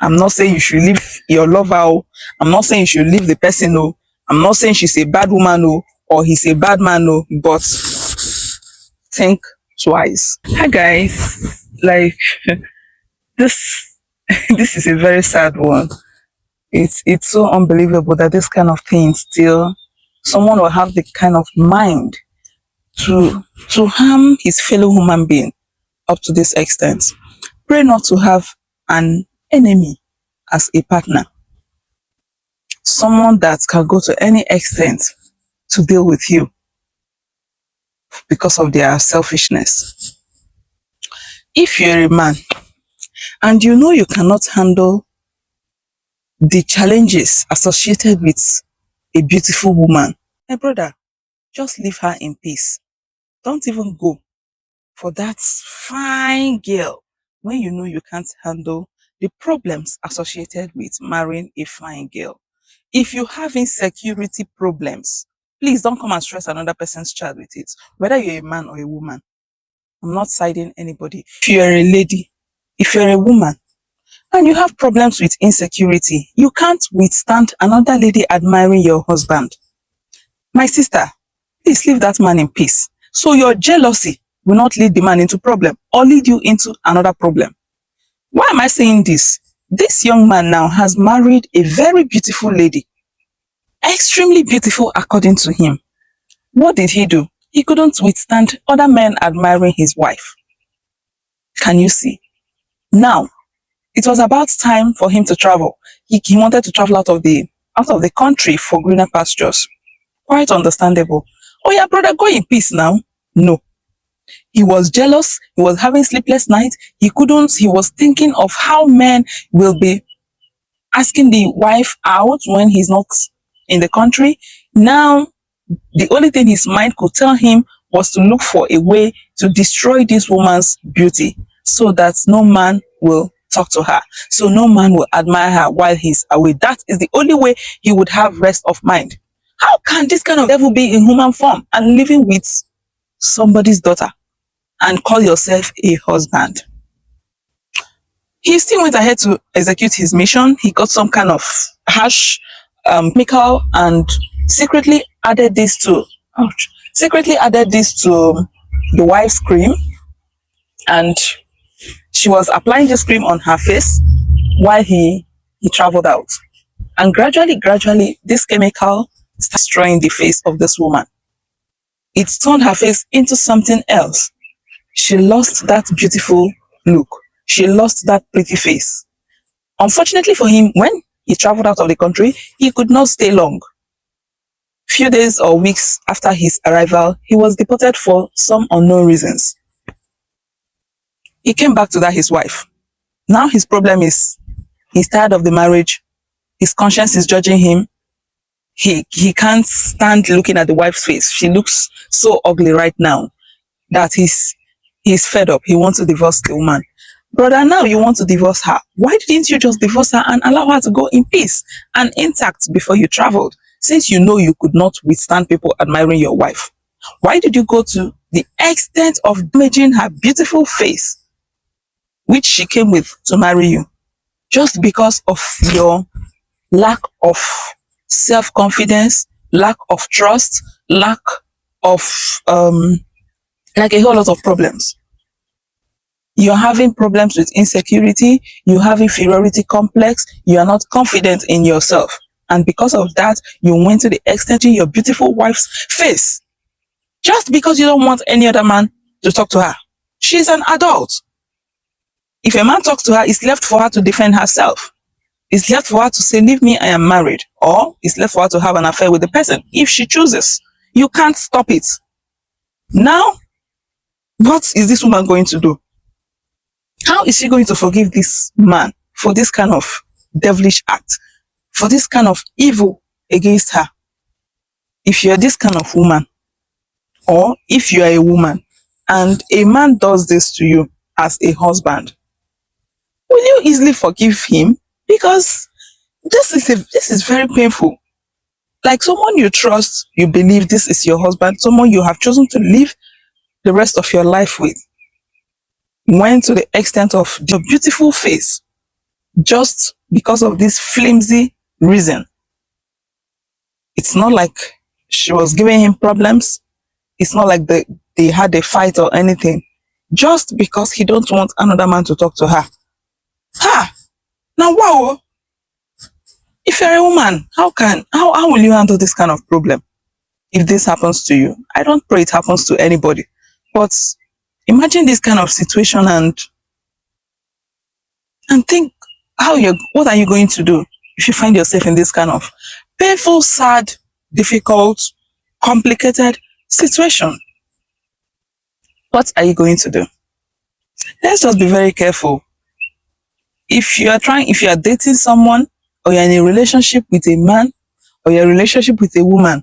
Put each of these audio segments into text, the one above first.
I'm not saying you should leave your lover. Oh. I'm not saying you should leave the person. Oh. I'm not saying she's a bad woman. Oh, or he's a bad man. Oh, but think twice. Hi guys. Like this this is a very sad one. It's so unbelievable that this kind of thing still someone will have the kind of mind to harm his fellow human being up to this extent. Pray not to have an enemy as a partner. Someone that can go to any extent to deal with you because of their selfishness. If you're a man and you know you cannot handle the challenges associated with a beautiful woman, my brother, just leave her in peace. Don't even go for that fine girl when you know you can't handle the problems associated with marrying a fine girl. If you have insecurity problems, please don't come and stress another person's child with it, whether you're a man or a woman. I'm not siding anybody. If you're a lady, if you're a woman, and you have problems with insecurity, you can't withstand another lady admiring your husband. My sister, please leave that man in peace. So your jealousy will not lead the man into problem or lead you into another problem. Why am I saying this? This young man now has married a very beautiful lady. Extremely beautiful according to him. What did he do? He couldn't withstand other men admiring his wife. Can you see? Now, it was about time for him to travel. He wanted to travel out of the country for greener pastures. Quite understandable. Oh yeah, brother, go in peace now. No. He was jealous. He was having sleepless nights. He was thinking of how men will be asking the wife out when he's not in the country. Now, the only thing his mind could tell him was to look for a way to destroy this woman's beauty so that no man will talk to her, so no man will admire her while he's away. That is the only way he would have rest of mind. How can this kind of devil be in human form and living with somebody's daughter and call yourself a husband? He still went ahead to execute his mission. He got some kind of harsh chemical and secretly added this to the wife's cream, and she was applying this cream on her face while he traveled out. And gradually, this chemical started destroying the face of this woman. It turned her face into something else. She lost that beautiful look. She lost that pretty face. Unfortunately for him, when he traveled out of the country, he could not stay long. Few days or weeks after his arrival, he was deported for some unknown reasons. He came back to his wife. Now his problem is he's tired of the marriage. His conscience is judging him. He can't stand looking at the wife's face. She looks so ugly right now that he's fed up. He wants to divorce the woman. Brother, now you want to divorce her. Why didn't you just divorce her and allow her to go in peace and intact before you traveled? Since you know you could not withstand people admiring your wife. Why did you go to the extent of damaging her beautiful face, which she came with to marry you, just because of your lack of self-confidence, lack of trust, lack of like a whole lot of problems? You're having problems with insecurity, you have inferiority complex, you are not confident in yourself. And because of that, you went to the extent of your beautiful wife's face. Just because you don't want any other man to talk to her. She's an adult. If a man talks to her, it's left for her to defend herself. It's left for her to say, leave me, I am married. Or it's left for her to have an affair with the person, if she chooses. You can't stop it. Now, what is this woman going to do? How is she going to forgive this man for this kind of devilish act, for this kind of evil against her? If you're this kind of woman, or if you are a woman, and a man does this to you as a husband, will you easily forgive him? Because this is very painful. Like someone you trust, you believe this is your husband, someone you have chosen to live the rest of your life with, went to the extent of your beautiful face, just because of this flimsy reason. It's not like she was giving him problems. It's not like they had a fight or anything. Just because he don't want another man to talk to her. Ha! Now, wow! If you're a woman, how will you handle this kind of problem? If this happens to you, I don't pray it happens to anybody. But imagine this kind of situation and think what are you going to do if you find yourself in this kind of painful, sad, difficult, complicated situation? What are you going to do? Let's just be very careful. If you are dating someone, or you're in a relationship with a man, or you're in a relationship with a woman,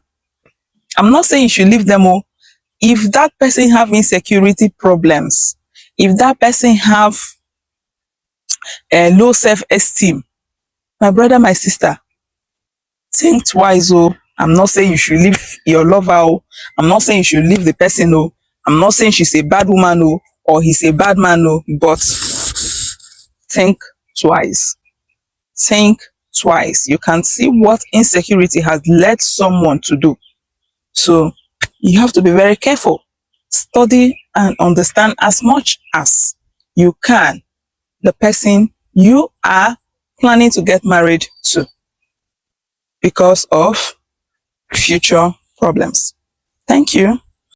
I'm not saying you should leave them all. If that person have insecurity problems, if that person have a low self-esteem, my brother, my sister, think twice. Oh, I'm not saying you should leave your lover. Oh, I'm not saying you should leave the person. Oh, I'm not saying she's a bad woman. Oh, or he's a bad man. Oh, but think twice. Think twice. You can see what insecurity has led someone to do. So you have to be very careful. Study and understand as much as you can the person you are planning to get married to, because of future problems. Thank you.